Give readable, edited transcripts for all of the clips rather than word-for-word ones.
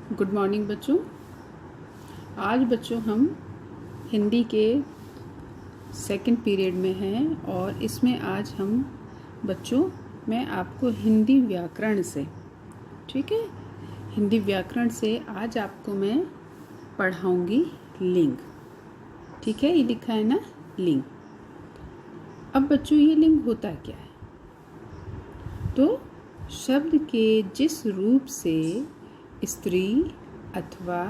Good morning बच्चों। आज बच्चों हम हिंदी के सेकंड पीरियड में हैं और इसमें आज हम बच्चों मैं आपको हिंदी व्याकरण से, ठीक है, हिंदी व्याकरण से आज आपको मैं पढ़ाऊंगी लिंग। ठीक है, ये लिखा है ना लिंग। अब बच्चों ये लिंग होता क्या है? तो शब्द के जिस रूप से स्त्री अथवा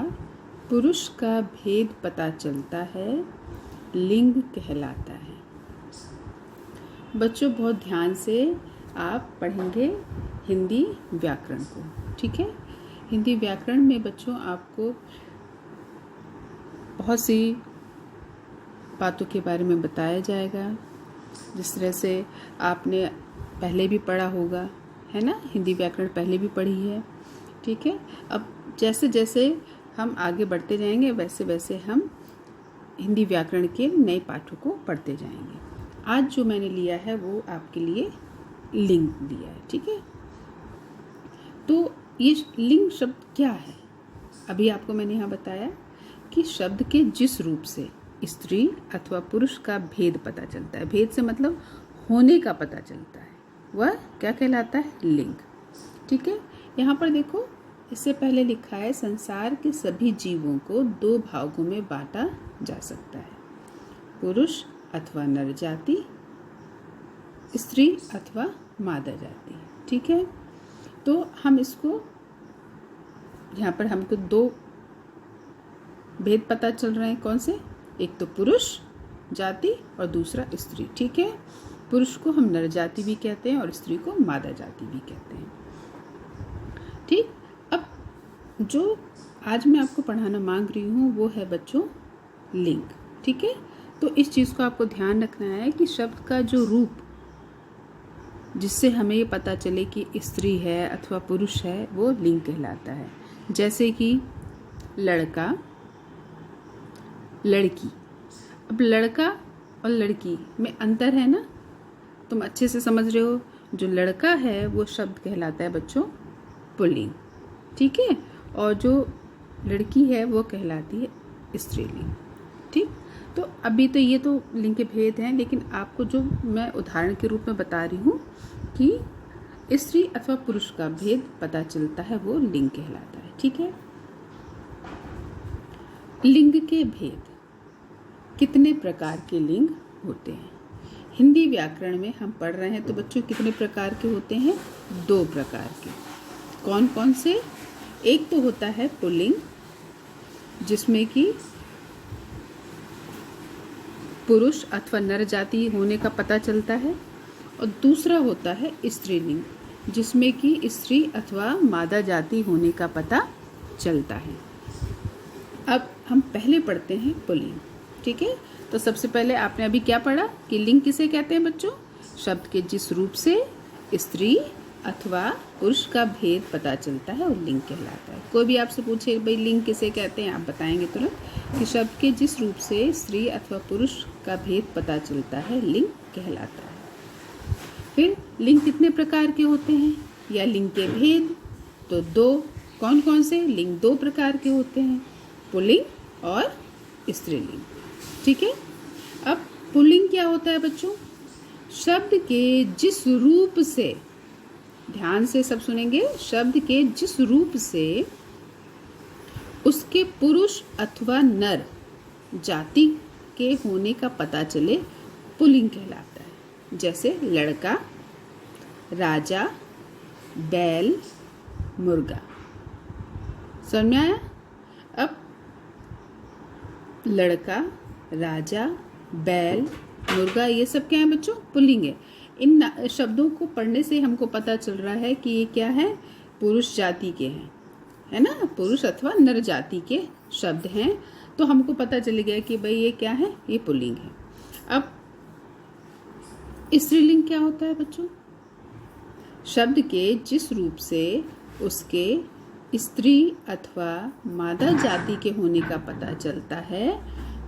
पुरुष का भेद पता चलता है लिंग कहलाता है। बच्चों बहुत ध्यान से आप पढ़ेंगे हिंदी व्याकरण को, ठीक है। हिंदी व्याकरण में बच्चों आपको बहुत सी बातों के बारे में बताया जाएगा, जिस तरह से आपने पहले भी पढ़ा होगा, है ना। हिंदी व्याकरण पहले भी पढ़ी है, ठीक है। अब जैसे जैसे हम आगे बढ़ते जाएंगे वैसे वैसे हम हिंदी व्याकरण के नए पाठों को पढ़ते जाएंगे। आज जो मैंने लिया है वो आपके लिए लिंग लिया है, ठीक है। तो ये लिंग शब्द क्या है? अभी आपको मैंने यहाँ बताया कि शब्द के जिस रूप से स्त्री अथवा पुरुष का भेद पता चलता है, भेद से मतलब होने का पता चलता है, वह क्या कहलाता है? लिंग, ठीक है। यहाँ पर देखो, इससे पहले लिखा है संसार के सभी जीवों को दो भागों में बांटा जा सकता है, पुरुष अथवा नर जाति, स्त्री अथवा मादा जाति, ठीक है। तो हम इसको यहाँ पर हमको दो भेद पता चल रहे हैं। कौन से? एक तो पुरुष जाति और दूसरा स्त्री, ठीक है। पुरुष को हम नर जाति भी कहते हैं और स्त्री को मादा जाति भी कहते हैं, ठीक। अब जो आज मैं आपको पढ़ाना मांग रही हूँ वो है बच्चों लिंग, ठीक है। तो इस चीज़ को आपको ध्यान रखना है कि शब्द का जो रूप जिससे हमें ये पता चले कि स्त्री है अथवा पुरुष है वो लिंग कहलाता है। जैसे कि लड़का, लड़की। अब लड़का और लड़की में अंतर है ना, तुम अच्छे से समझ रहे हो। जो लड़का है वो शब्द कहलाता है बच्चों पुल्लिंग, ठीक है, और जो लड़की है वो कहलाती है स्त्रीलिंग, ठीक। तो अभी तो ये तो लिंग के भेद हैं, लेकिन आपको जो मैं उदाहरण के रूप में बता रही हूँ कि स्त्री अथवा पुरुष का भेद पता चलता है वो लिंग कहलाता है, ठीक है। लिंग के भेद, कितने प्रकार के लिंग होते हैं? हिंदी व्याकरण में हम पढ़ रहे हैं तो बच्चों कितने प्रकार के होते हैं? दो प्रकार के। कौन कौन से? एक तो होता है पुल्लिंग, जिसमें कि पुरुष अथवा नर जाति होने का पता चलता है, और दूसरा होता है स्त्रीलिंग, जिसमें कि स्त्री अथवा मादा जाति होने का पता चलता है। अब हम पहले पढ़ते हैं पुल्लिंग, ठीक है। तो सबसे पहले आपने अभी क्या पढ़ा कि लिंग किसे कहते हैं बच्चों? शब्द के जिस रूप से स्त्री अथवा पुरुष का भेद पता चलता है वो लिंग कहलाता है। कोई भी आपसे पूछे भाई लिंग किसे कहते हैं, आप बताएंगे तुरंत कि शब्द के जिस रूप से स्त्री अथवा पुरुष का भेद पता चलता है लिंग कहलाता है। फिर लिंग कितने प्रकार के होते हैं या लिंग के भेद? तो दो। कौन कौन से? लिंग दो प्रकार के होते हैं, पुल्लिंग और स्त्रीलिंग, ठीक है। अब पुल्लिंग क्या होता है बच्चों? शब्द के जिस रूप से, ध्यान से सब सुनेंगे, शब्द के जिस रूप से उसके पुरुष अथवा नर जाति के होने का पता चले पुल्लिंग कहलाता है। जैसे लड़का, राजा, बैल, मुर्गा। समझ में आया? अब लड़का, राजा, बैल, मुर्गा, ये सब क्या है बच्चों? पुल्लिंग है। इन शब्दों को पढ़ने से हमको पता चल रहा है कि ये क्या है? पुरुष जाति के हैं, है ना, पुरुष अथवा नर जाति के शब्द हैं। तो हमको पता चल गया कि भाई ये क्या है? ये पुल्लिंग है। अब स्त्रीलिंग क्या होता है बच्चों? शब्द के जिस रूप से उसके स्त्री अथवा मादा जाति के होने का पता चलता है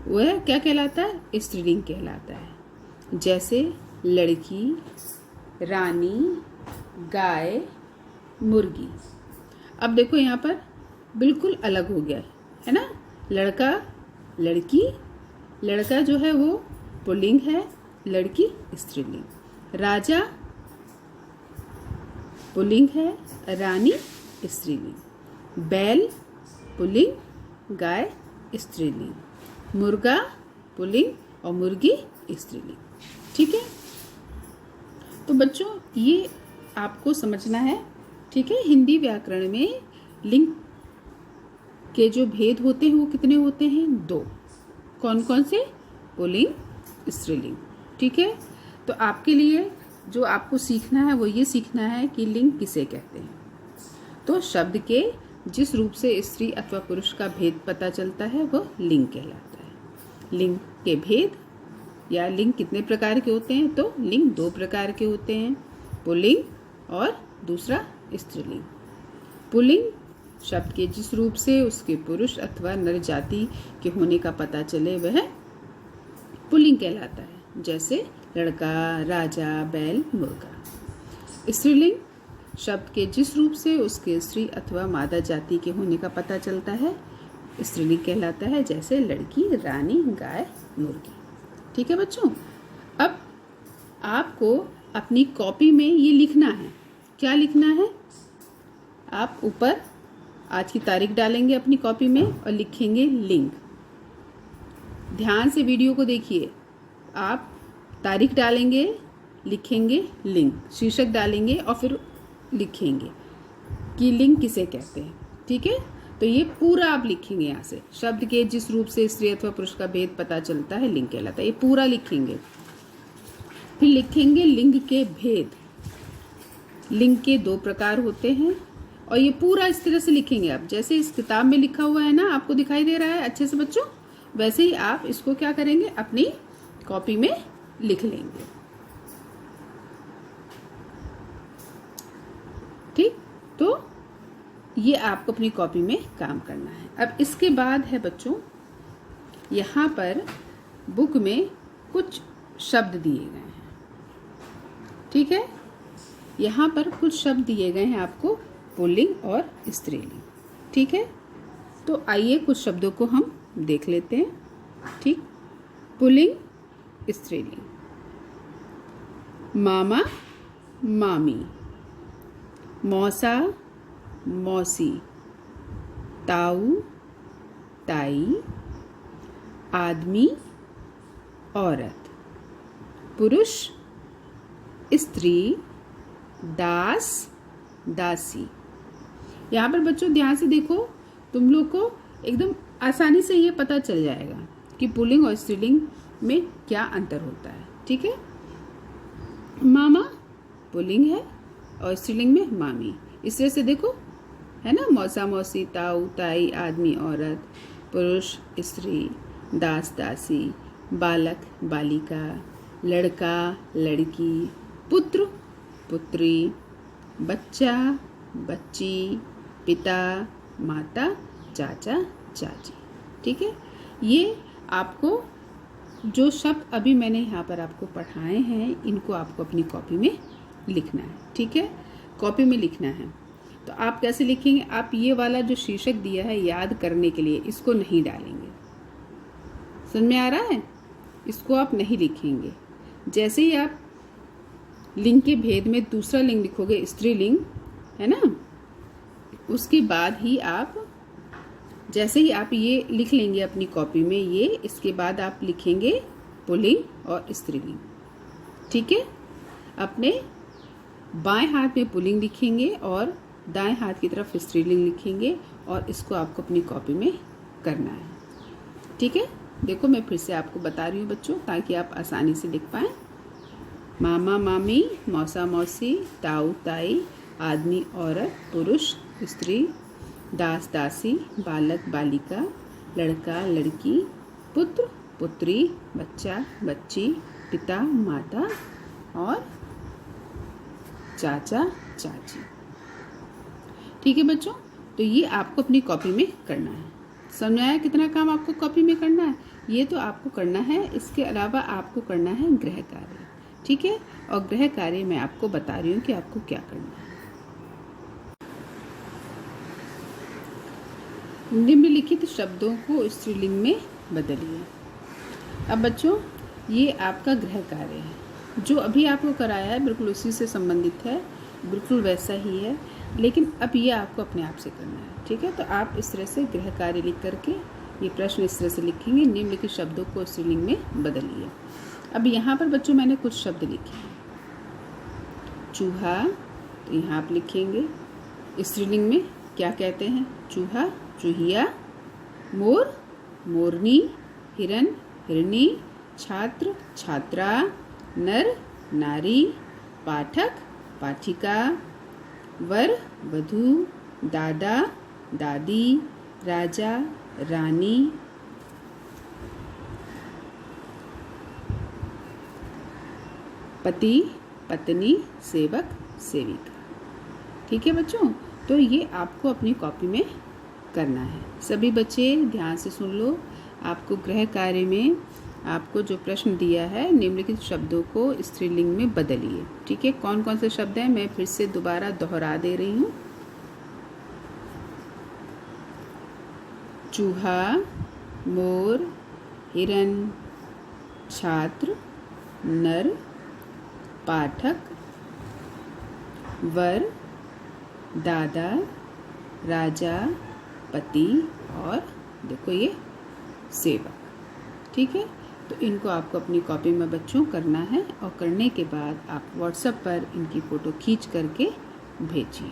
वह क्या कहलाता है? स्त्रीलिंग कहलाता है। जैसे लड़की, रानी, गाय, मुर्गी। अब देखो यहाँ पर बिल्कुल अलग हो गया है ना। लड़का लड़की, लड़का जो है वो पुल्लिंग है, लड़की स्त्रीलिंग। राजा पुल्लिंग है, रानी स्त्रीलिंग। बैल पुल्लिंग, गाय स्त्रीलिंग। मुर्गा पुल्लिंग और मुर्गी स्त्रीलिंग। ठीक है, तो बच्चों ये आपको समझना है। ठीक है, हिंदी व्याकरण में लिंग के जो भेद होते हैं वो कितने होते हैं? 2। कौन कौन से? पुल्लिंग, स्त्रीलिंग। ठीक है, तो आपके लिए जो आपको सीखना है वो ये सीखना है कि लिंग किसे कहते हैं। तो शब्द के जिस रूप से स्त्री अथवा पुरुष का भेद पता चलता है वो लिंग कहलाता है। लिंग के भेद या लिंग कितने प्रकार के होते हैं? तो लिंग 2 प्रकार के होते हैं, पुल्लिंग और दूसरा स्त्रीलिंग। पुल्लिंग शब्द के जिस रूप से उसके पुरुष अथवा नर जाति के होने का पता चले वह पुल्लिंग कहलाता है, जैसे लड़का, राजा, बैल, मुर्गा। स्त्रीलिंग शब्द के जिस रूप से उसके स्त्री अथवा मादा जाति के होने का पता चलता है स्त्रीलिंग कहलाता है, जैसे लड़की, रानी, गाय, मुर्गी। ठीक है बच्चों, अब आपको अपनी कॉपी में ये लिखना है। क्या लिखना है? आप ऊपर आज की तारीख डालेंगे अपनी कॉपी में और लिखेंगे लिंग। ध्यान से वीडियो को देखिए। आप तारीख डालेंगे, लिखेंगे लिंग, शीर्षक डालेंगे और फिर लिखेंगे कि लिंग किसे कहते हैं। ठीक है, तो ये पूरा आप लिखेंगे। यहाँ से शब्द के जिस रूप से स्त्री अथवा पुरुष का भेद पता चलता है लिंग कहलाता है, ये पूरा लिखेंगे। फिर लिखेंगे लिंग के भेद। लिंग के 2 प्रकार होते हैं और ये पूरा इस तरह से लिखेंगे आप, जैसे इस किताब में लिखा हुआ है ना, आपको दिखाई दे रहा है अच्छे से बच्चों, वैसे ही आप इसको क्या करेंगे? अपनी कॉपी में लिख लेंगे। ठीक, तो ये आपको अपनी कॉपी में काम करना है। अब इसके बाद है बच्चों, यहाँ पर बुक में कुछ शब्द दिए गए हैं। ठीक है, यहाँ पर कुछ शब्द दिए गए हैं आपको, पुल्लिंग और स्त्रीलिंग। ठीक है, तो आइए कुछ शब्दों को हम देख लेते हैं। ठीक, पुल्लिंग, स्त्रीलिंग। मामा, मामी। मौसा, मौसी। ताऊ, ताई। आदमी, औरत। पुरुष, स्त्री। दास, दासी। यहाँ पर बच्चों ध्यान से देखो, तुम लोग को एकदम आसानी से ये पता चल जाएगा कि पुल्लिंग और स्त्रीलिंग में क्या अंतर होता है। ठीक है, मामा पुल्लिंग है और स्त्रीलिंग में मामी। इस तरह से देखो, है ना, मौसा, मौसी, ताऊ, ताई, आदमी, औरत, पुरुष, स्त्री, दास, दासी, बालक, बालिका, लड़का, लड़की, पुत्र, पुत्री, बच्चा, बच्ची, पिता, माता, चाचा, चाची। ठीक है, ये आपको जो शब्द अभी मैंने यहाँ पर आपको पढ़ाए हैं इनको आपको अपनी कॉपी में लिखना है। ठीक है, कॉपी में लिखना है। तो आप कैसे लिखेंगे? आप ये वाला जो शीर्षक दिया है याद करने के लिए, इसको नहीं डालेंगे। समझ में आ रहा है? इसको आप नहीं लिखेंगे। जैसे ही आप लिंग के भेद में दूसरा लिंग लिखोगे, स्त्रीलिंग, है ना, उसके बाद ही आप, जैसे ही आप ये लिख लेंगे अपनी कॉपी में ये, इसके बाद आप लिखेंगे पुल्लिंग और स्त्रीलिंग। ठीक है, अपने बाएं हाथ में पुल्लिंग लिखेंगे और दाएं हाथ की तरफ स्त्रीलिंग लिखेंगे और इसको आपको अपनी कॉपी में करना है। ठीक है, देखो मैं फिर से आपको बता रही हूँ बच्चों, ताकि आप आसानी से लिख पाएँ। मामा, मामी। मौसा, मौसी। ताऊ, ताई। आदमी, औरत। पुरुष, स्त्री। दास, दासी। बालक, बालिका। लड़का, लड़की। पुत्र, पुत्री। बच्चा, बच्ची। पिता, माता और चाचा, चाची। ठीक है बच्चों, तो ये आपको अपनी कॉपी में करना है। समझ आया कितना काम आपको कॉपी में करना है? ये तो आपको करना है, इसके अलावा आपको करना है गृह कार्य। ठीक है, और गृह कार्य मैं आपको बता रही हूँ कि आपको क्या करना है। निम्नलिखित शब्दों को स्त्रीलिंग में बदलिए। अब बच्चों, ये आपका गृह कार्य है, जो अभी आपको कराया है बिल्कुल उसी से संबंधित है, बिल्कुल वैसा ही है, लेकिन अब ये आपको अपने आप से करना है। ठीक है, तो आप इस तरह से गृह कार्य लिख करके ये प्रश्न इस तरह से लिखेंगे, निम्नलिखित शब्दों को स्त्रीलिंग में बदलिए। अब यहाँ पर बच्चों मैंने कुछ शब्द लिखे हैं। चूहा, तो यहाँ आप लिखेंगे स्त्रीलिंग में क्या कहते हैं? चूहा, चूहिया। मोर, मोरनी। हिरन, हिरनी। छात्र, छात्रा। नर, नारी। पाठक, पाठिका। वर, वधू। दादा, दादी। राजा, रानी। पति, पत्नी। सेवक, सेविका। ठीक है बच्चों, तो ये आपको अपनी कॉपी में करना है। सभी बच्चे ध्यान से सुन लो। आपको गृह कार्य में आपको जो प्रश्न दिया है, निम्नलिखित शब्दों को स्त्रीलिंग में बदलिए। ठीक है, कौन कौन से शब्द हैं मैं फिर से दोबारा दोहरा दे रही हूँ। चूहा, मोर, हिरन। छात्र, नर। पाठक, वर, दादा, राजा, पति और देखो ये सेवक। ठीक है, तो इनको आपको अपनी कॉपी में बच्चों करना है, और करने के बाद आप व्हाट्सएप पर इनकी फ़ोटो खींच करके भेजिए।